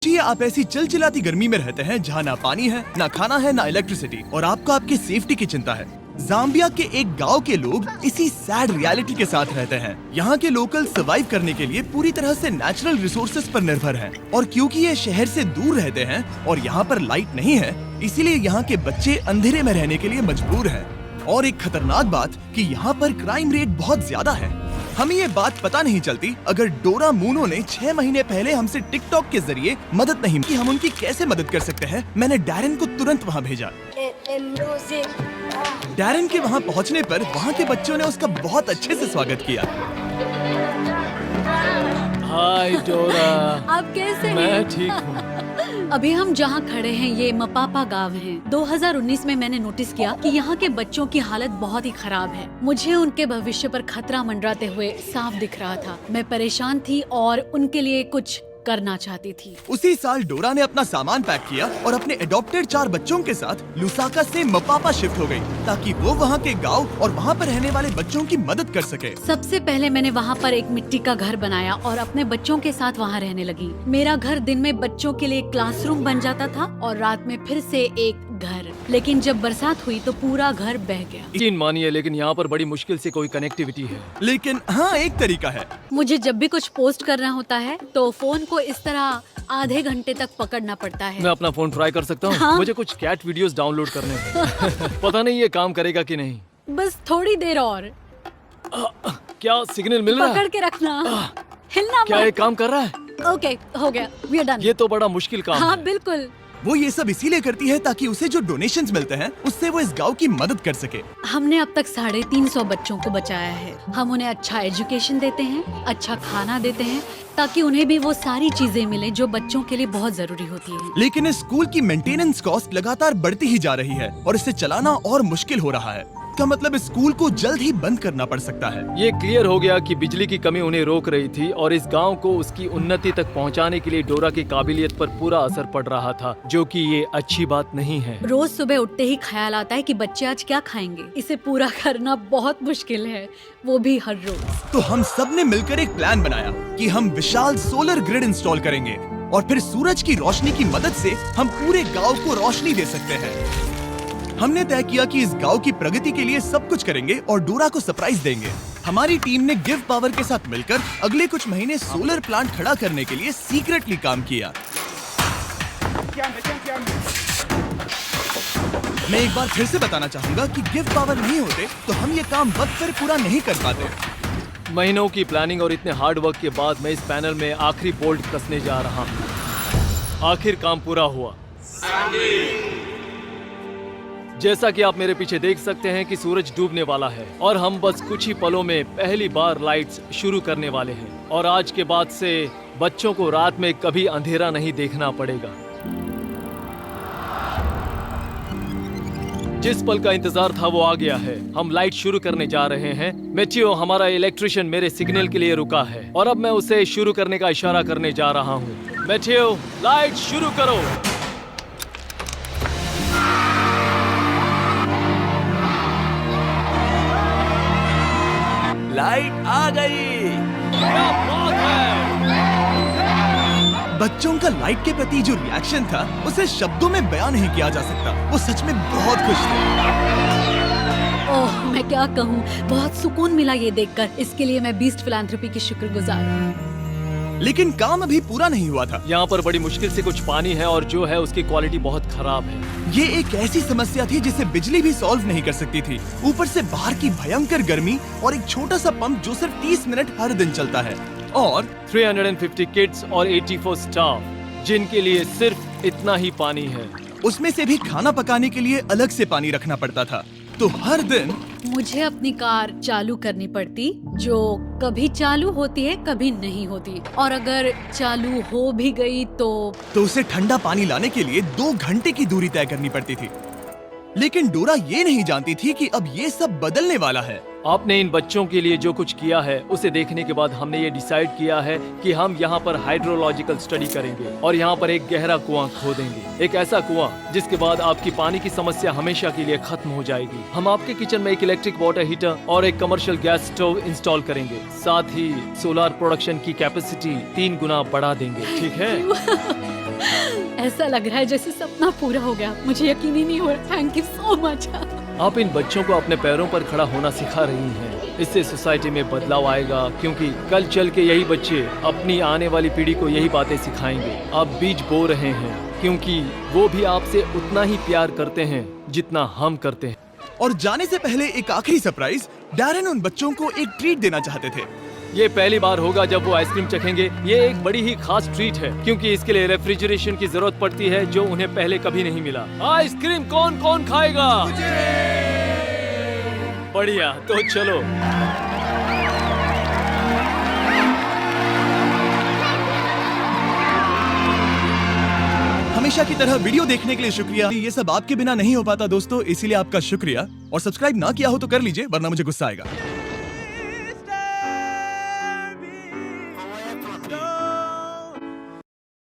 जी आप ऐसी चिलचिलाती गर्मी में रहते हैं जहाँ ना पानी है, ना खाना है, ना इलेक्ट्रिसिटी और आपको आपके सेफ्टी की चिंता है। जाम्बिया के एक गांव के लोग इसी सैड रियलिटी के साथ रहते हैं। यहाँ के लोकल सर्वाइव करने के लिए पूरी तरह से नेचुरल रिसोर्सेज पर निर्भर हैं। और क्योंकि ये शहर से दूर रहते हैं और यहाँ पर लाइट नहीं है, इसीलिए यहाँ के बच्चे अंधेरे में रहने के लिए मजबूर हैं। और एक खतरनाक बात कि यहाँ पर क्राइम रेट बहुत ज्यादा है। हमें ये बात पता नहीं चलती अगर डोरा मूनो ने 6 महीने पहले हमसे टिकटॉक के जरिए मदद नहीं की, हम उनकी कैसे मदद कर सकते हैं। मैंने डैरन को तुरंत वहाँ भेजा। डैरन के वहाँ पहुँचने पर वहाँ के बच्चों ने उसका बहुत अच्छे से स्वागत किया। हाय डोरा। आप कैसे हैं? मैं ठीक हूँ। अभी हम जहाँ खड़े हैं ये मपापा गांव है। 2019 में मैंने नोटिस किया कि यहाँ के बच्चों की हालत बहुत ही खराब है। मुझे उनके भविष्य पर खतरा मंडराते हुए साफ दिख रहा था। मैं परेशान थी और उनके लिए कुछ करना चाहती थी। उसी साल डोरा ने अपना सामान पैक किया और अपने एडॉप्टेड 4 बच्चों के साथ लुसाका से मपापा शिफ्ट हो गई ताकि वो वहाँ के गांव और वहाँ पर रहने वाले बच्चों की मदद कर सके। सबसे पहले मैंने वहाँ पर एक मिट्टी का घर बनाया और अपने बच्चों के साथ वहाँ रहने लगी। मेरा घर दिन में बच्चों के लिए क्लासरूम बन जाता था और रात में फिर से एक घर। लेकिन जब बरसात हुई तो पूरा घर बह गया। यकीन मानिए, लेकिन यहाँ पर बड़ी मुश्किल से कोई कनेक्टिविटी है। लेकिन हाँ, एक तरीका है। मुझे जब भी कुछ पोस्ट करना होता है तो फोन को इस तरह आधे घंटे तक पकड़ना पड़ता है। मैं अपना फोन ट्राई कर सकता हूँ? हाँ? मुझे कुछ कैट वीडियोस डाउनलोड करने हैं। पता नहीं ये काम करेगा कि नहीं। बस थोड़ी देर और क्या सिग्नल मिल रहा पकड़ है? के रखना, हिलना क्या ये मत। काम कर रहा है? ओके, हो गया, वी आर डन। ये तो बड़ा मुश्किल काम हाँ है। बिल्कुल। वो ये सब इसीलिए करती है ताकि उसे जो डोनेशंस मिलते हैं उससे वो इस गांव की मदद कर सके। हमने अब तक 350 बच्चों को बचाया है। हम उन्हें अच्छा एजुकेशन देते हैं, अच्छा खाना देते हैं ताकि उन्हें भी वो सारी चीजें मिले जो बच्चों के लिए बहुत जरूरी होती है। लेकिन इस स्कूल की मेंटेनेंस कॉस्ट लगातार बढ़ती ही जा रही है और इसे चलाना और मुश्किल हो रहा है। इसका मतलब इस स्कूल को जल्द ही बंद करना पड़ सकता है। ये क्लियर हो गया कि बिजली की कमी उन्हें रोक रही थी और इस गांव को उसकी उन्नति तक पहुंचाने के लिए डोरा की काबिलियत पर पूरा असर पड़ रहा था, जो कि ये अच्छी बात नहीं है। रोज सुबह उठते ही ख्याल आता है कि बच्चे आज क्या खाएंगे। इसे पूरा करना बहुत मुश्किल है, वो भी हर रोज। तो हम सब ने मिलकर एक प्लान बनाया कि हम विशाल सोलर ग्रिड इंस्टॉल करेंगे और फिर सूरज की रोशनी की मदद से हम पूरे गांव को रोशनी दे सकते हैं। हमने तय किया कि इस गांव की प्रगति के लिए सब कुछ करेंगे और डोरा को सरप्राइज देंगे। हमारी टीम ने गिव पावर के साथ मिलकर अगले कुछ महीने सोलर प्लांट खड़ा करने के लिए सीक्रेटली काम किया। मैं एक बार फिर से बताना चाहूंगा कि गिव पावर नहीं होते तो हम ये काम वक्त पर पूरा नहीं कर पाते। महीनों की प्लानिंग और इतने हार्ड वर्क के बाद मैं इस पैनल में आखिरी बोल्ट कसने जा रहा हूँ। आखिर काम पूरा हुआ। जैसा कि आप मेरे पीछे देख सकते हैं कि सूरज डूबने वाला है और हम बस कुछ ही पलों में पहली बार लाइट्स शुरू करने वाले हैं। और आज के बाद से बच्चों को रात में कभी अंधेरा नहीं देखना पड़ेगा। जिस पल का इंतजार था वो आ गया है। हम लाइट शुरू करने जा रहे हैं। मैथियो, हमारा इलेक्ट्रिशियन, मेरे सिग्नल के लिए रुका है और अब मैं उसे शुरू करने का इशारा करने जा रहा हूँ। मैथियो, लाइट शुरू करो। लाइट आ गई। क्या बात है! बच्चों का लाइट के प्रति जो रिएक्शन था उसे शब्दों में बयान नहीं किया जा सकता। वो सच में बहुत खुश थे। ओह, मैं क्या कहूँ, बहुत सुकून मिला ये देखकर। इसके लिए मैं बीस्ट फिलैंथ्रोपी की शुक्रगुजार हूँ। लेकिन काम अभी पूरा नहीं हुआ था। यहाँ पर बड़ी मुश्किल से कुछ पानी है और जो है उसकी क्वालिटी बहुत खराब है। ये एक ऐसी समस्या थी जिसे बिजली भी सॉल्व नहीं कर सकती थी। ऊपर से बाहर की भयंकर गर्मी और एक छोटा सा पंप जो सिर्फ 30 मिनट हर दिन चलता है और 350 किड्स और 84 स्टाफ जिनके लिए सिर्फ इतना ही पानी है। उसमें से भी खाना पकाने के लिए अलग से पानी रखना पड़ता था। तो हर दिन मुझे अपनी कार चालू करनी पड़ती, जो कभी चालू होती है कभी नहीं होती, और अगर चालू हो भी गई तो उसे ठंडा पानी लाने के लिए 2 घंटे की दूरी तय करनी पड़ती थी। लेकिन डोरा ये नहीं जानती थी कि अब ये सब बदलने वाला है। आपने इन बच्चों के लिए जो कुछ किया है उसे देखने के बाद हमने ये डिसाइड किया है कि हम यहाँ पर हाइड्रोलॉजिकल स्टडी करेंगे और यहाँ पर एक गहरा कुआं खोदेंगे। एक ऐसा कुआं जिसके बाद आपकी पानी की समस्या हमेशा के लिए खत्म हो जाएगी। हम आपके किचन में एक इलेक्ट्रिक वाटर हीटर और एक कमर्शियल गैस स्टोव इंस्टॉल करेंगे। साथ ही सोलर प्रोडक्शन की कैपेसिटी 3 गुना बढ़ा देंगे। ठीक है? ऐसा लग रहा है जैसे सपना पूरा हो गया। मुझे यकीन ही नहीं हो रहा। Thank you so much. आप इन बच्चों को अपने पैरों पर खड़ा होना सिखा रही हैं। इससे सोसाइटी में बदलाव आएगा, क्योंकि कल चल के यही बच्चे अपनी आने वाली पीढ़ी को यही बातें सिखाएंगे। आप बीज बो रहे हैं, क्योंकि वो भी आपसे उतना ही प्यार करते हैं जितना हम करते हैं। और जाने से पहले एक आखिरी सरप्राइज, डैरेन उन बच्चों को एक ट्रीट देना चाहते थे। ये पहली बार होगा जब वो आइसक्रीम चखेंगे। ये एक बड़ी ही खास ट्रीट है, क्योंकि इसके लिए रेफ्रिजरेशन की जरूरत पड़ती है, जो उन्हें पहले कभी नहीं मिला। आइसक्रीम कौन कौन खाएगा? बढ़िया, तो चलो। हमेशा की तरह वीडियो देखने के लिए शुक्रिया। ये सब आपके बिना नहीं हो पाता दोस्तों, इसीलिए आपका शुक्रिया। और सब्सक्राइब ना किया हो तो कर लीजिए, वरना मुझे गुस्सा आएगा।